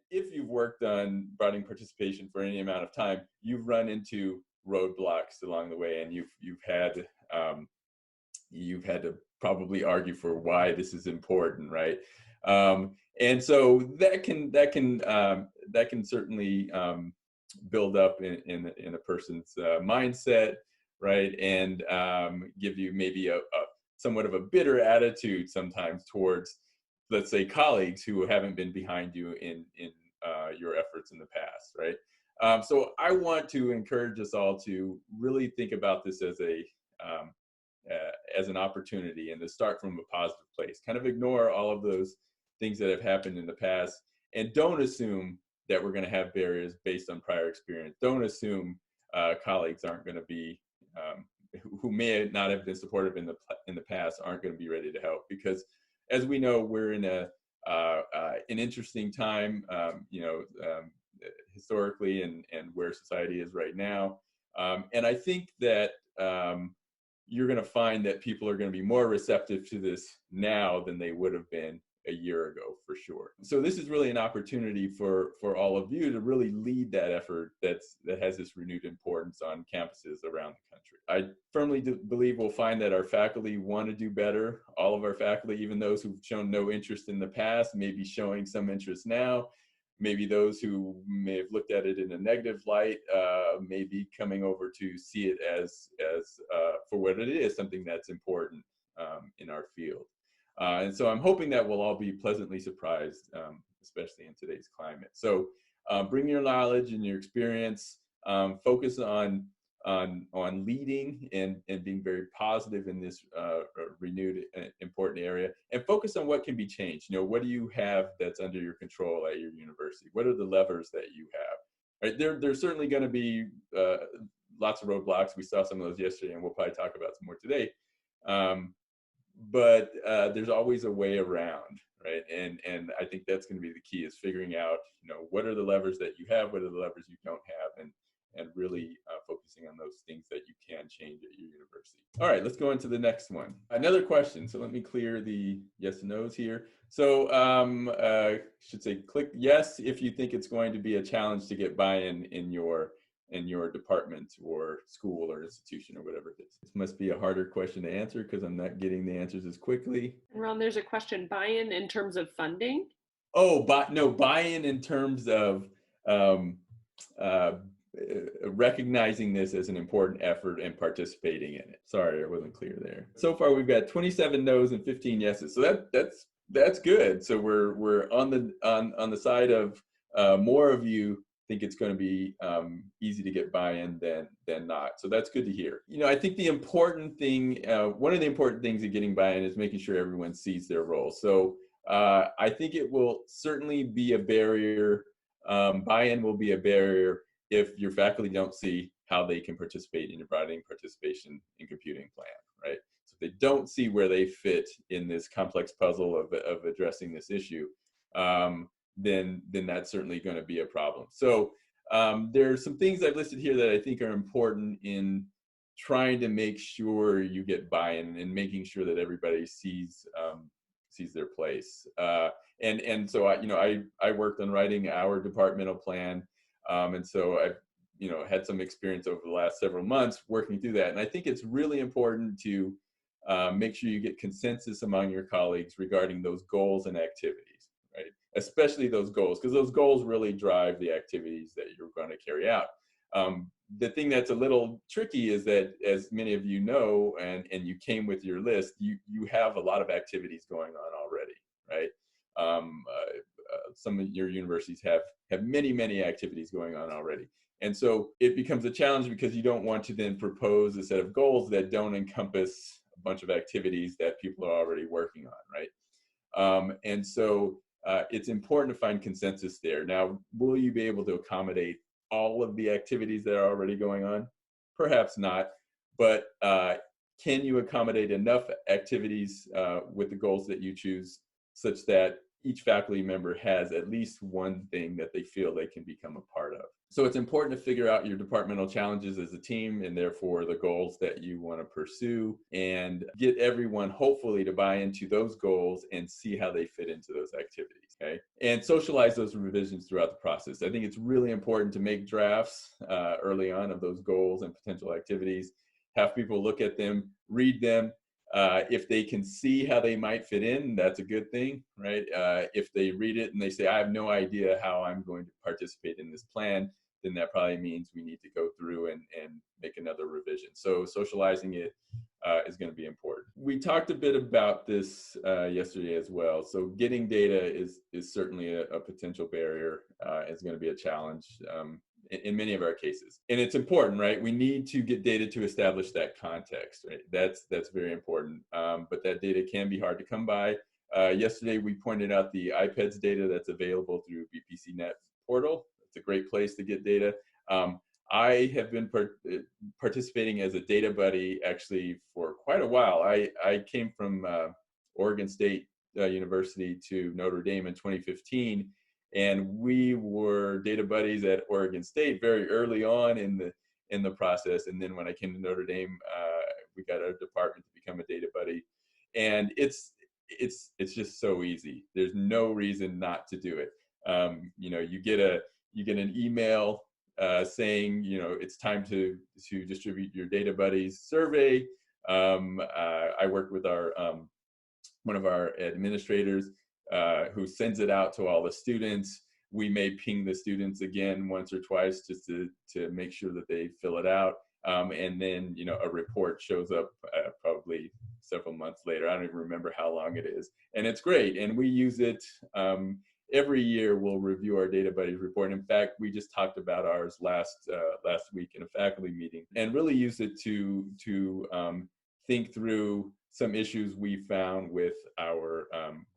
if you've worked on broadening participation for any amount of time, you've run into roadblocks along the way, and you've had to probably argue for why this is important, right? And so that can certainly build up in a person's mindset, right? And give you maybe a somewhat of a bitter attitude sometimes towards, let's say, colleagues who haven't been behind you in your efforts in the past, right? So I want to encourage us all to really think about this as an opportunity and to start from a positive place. Kind of ignore all of those things that have happened in the past, and don't assume that we're going to have barriers based on prior experience. Don't assume colleagues aren't going to be who may not have been supportive in the past aren't going to be ready to help, because as we know, we're in an interesting time, historically, and where society is right now. And I think that you're going to find that people are going to be more receptive to this now than they would have been a year ago, for sure. So this is really an opportunity for all of you to really lead that effort that has this renewed importance on campuses around the country. I firmly believe we'll find that our faculty want to do better. All of our faculty, even those who've shown no interest in the past, may be showing some interest now. Maybe those who may have looked at it in a negative light may be coming over to see it as for what it is, something that's important in our field. And so I'm hoping that we'll all be pleasantly surprised, especially in today's climate. So bring your knowledge and your experience, focus on leading and being very positive in this renewed important area, and focus on what can be changed. What do you have that's under your control at your university? What are the levers that you have? Right? There's certainly going to be lots of roadblocks. We saw some of those yesterday, and we'll probably talk about some more today. But there's always a way around, right? And I think that's going to be the key, is figuring out, what are the levers that you have, what are the levers you don't have, and really focusing on those things that you can change at your university. All right, let's go into the next one. Another question. So let me clear the yes and no's here. So should say click yes if you think it's going to be a challenge to get buy-in in your department or school or institution or whatever it is. This must be a harder question to answer because I'm not getting the answers as quickly. Ron, there's a question, buy-in in terms of funding? Oh, no, buy-in in terms of recognizing this as an important effort and participating in it. Sorry, I wasn't clear there. So far, we've got 27 no's and 15 yeses. So that's good. So we're on the side of more of you think it's going to be easy to get buy-in than not. So that's good to hear. I think the important thing, one of the important things in getting buy-in is making sure everyone sees their role. So I think it will certainly be a barrier. Buy-in will be a barrier if your faculty don't see how they can participate in your broadening participation in computing plan, right? So if they don't see where they fit in this complex puzzle of addressing this issue, then that's certainly going to be a problem. So there's some things I've listed here that I think are important in trying to make sure you get buy-in and making sure that everybody sees their place. And so I worked on writing our departmental plan. And so I've, had some experience over the last several months working through that. And I think it's really important to make sure you get consensus among your colleagues regarding those goals and activities, right? Especially those goals, because those goals really drive the activities that you're going to carry out. The thing that's a little tricky is that, as many of you know, and you came with your list, you have a lot of activities going on already, right? Some of your universities have many activities going on already. And so it becomes a challenge because you don't want to then propose a set of goals that don't encompass a bunch of activities that people are already working on, right? And so it's important to find consensus there. Now, will you be able to accommodate all of the activities that are already going on? Perhaps not, but can you accommodate enough activities with the goals that you choose such that each faculty member has at least one thing that they feel they can become a part of. So it's important to figure out your departmental challenges as a team, and therefore the goals that you want to pursue, and get everyone hopefully to buy into those goals and see how they fit into those activities, okay? And socialize those revisions throughout the process. I think it's really important to make drafts early on of those goals and potential activities, have people look at them, read them. If they can see how they might fit in, that's a good thing, right? If they read it and they say, I have no idea how I'm going to participate in this plan, then that probably means we need to go through and make another revision. So socializing it is going to be important. We talked a bit about this yesterday as well. So getting data is certainly a potential barrier. It's going to be a challenge in many of our cases. And it's important, right? We need to get data to establish that context, right? That's very important. But that data can be hard to come by. Yesterday, we pointed out the IPEDS data that's available through BPCnet portal. It's a great place to get data. I have been participating as a data buddy actually for quite a while. I came from Oregon State University to Notre Dame in 2015. And we were data buddies at Oregon State very early on in the process. And then when I came to Notre Dame, we got our department to become a data buddy. And it's just so easy. There's no reason not to do it. You get an email saying, it's time to distribute your data buddies survey. I worked with our one of our administrators who sends it out to all the students. We may ping the students again once or twice just to make sure that they fill it out. And then, a report shows up probably several months later. I don't even remember how long it is. And it's great. And we use it every year. We'll review our data buddies report. In fact, we just talked about ours last week in a faculty meeting, and really use it to think through some issues we found with our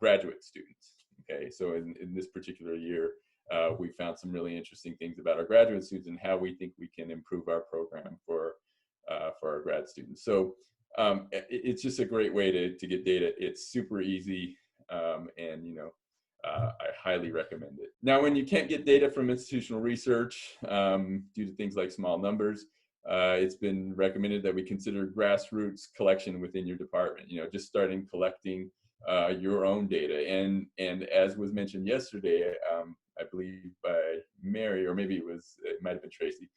graduate students. Okay, so in this particular year, we found some really interesting things about our graduate students and how we think we can improve our program for our grad students. So it's just a great way to get data. It's super easy, and I highly recommend it. Now, when you can't get data from institutional research due to things like small numbers, it's been recommended that we consider grassroots collection within your department. Just starting collecting your own data. And as was mentioned yesterday, I believe by Mary, or maybe it might have been Tracy,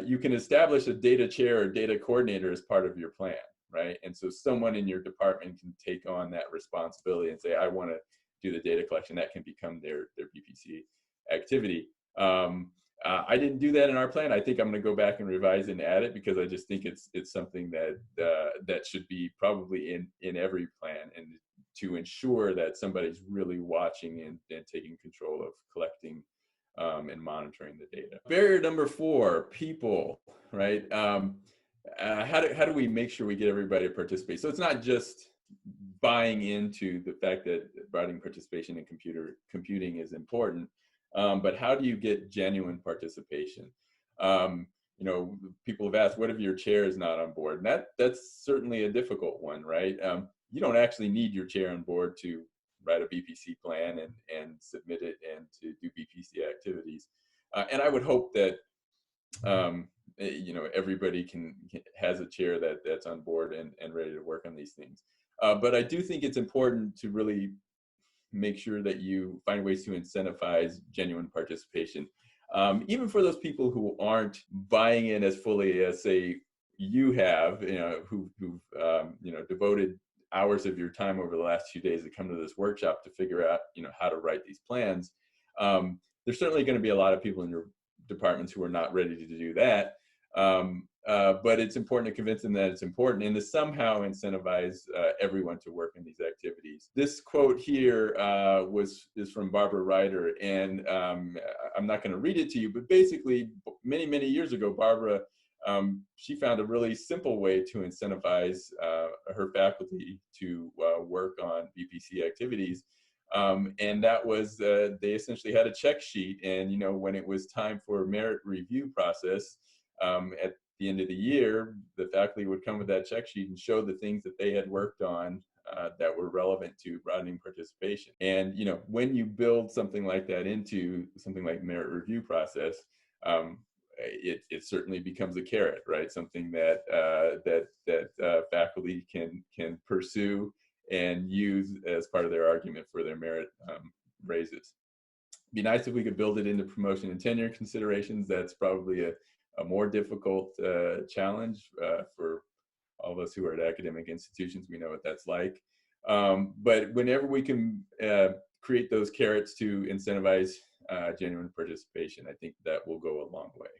you can establish a data chair or data coordinator as part of your plan, right? And so someone in your department can take on that responsibility and say, I want to do the data collection. That can become their BPC activity. I didn't do that in our plan. I think I'm going to go back and revise and add it, because I just think it's something that should be probably in every plan, and to ensure that somebody's really watching and taking control of collecting and monitoring the data. Barrier number 4, people, right? How do we make sure we get everybody to participate? So it's not just buying into the fact that broadening participation in computing is important, but how do you get genuine participation? People have asked, what if your chair is not on board? And that's certainly a difficult one, right? You don't actually need your chair on board to write a BPC plan and submit it and to do BPC activities. And I would hope that everybody has a chair that's on board and ready to work on these things. But I do think it's important to really make sure that you find ways to incentivize genuine participation. Even for those people who aren't buying in as fully as, say, you have, who've devoted hours of your time over the last few days to come to this workshop to figure out, how to write these plans. There's certainly going to be a lot of people in your departments who are not ready to do that. But it's important to convince them that it's important, and to somehow incentivize everyone to work in these activities. This quote here is from Barbara Ryder, and I'm not going to read it to you, but basically many, many years ago, Barbara, she found a really simple way to incentivize her faculty to work on BPC activities. And that was, they essentially had a check sheet, and when it was time for a merit review process, at the end of the year, the faculty would come with that check sheet and show the things that they had worked on that were more relevant to broadening participation. And when you build something like that into something like merit review process, it certainly becomes a carrot, right? Something that faculty can pursue and use as part of their argument for their merit raises. Be nice if we could build it into promotion and tenure considerations. That's probably a more difficult challenge for all of us who are at academic institutions. We know what that's like. But whenever we can create those carrots to incentivize genuine participation, I think that will go a long way.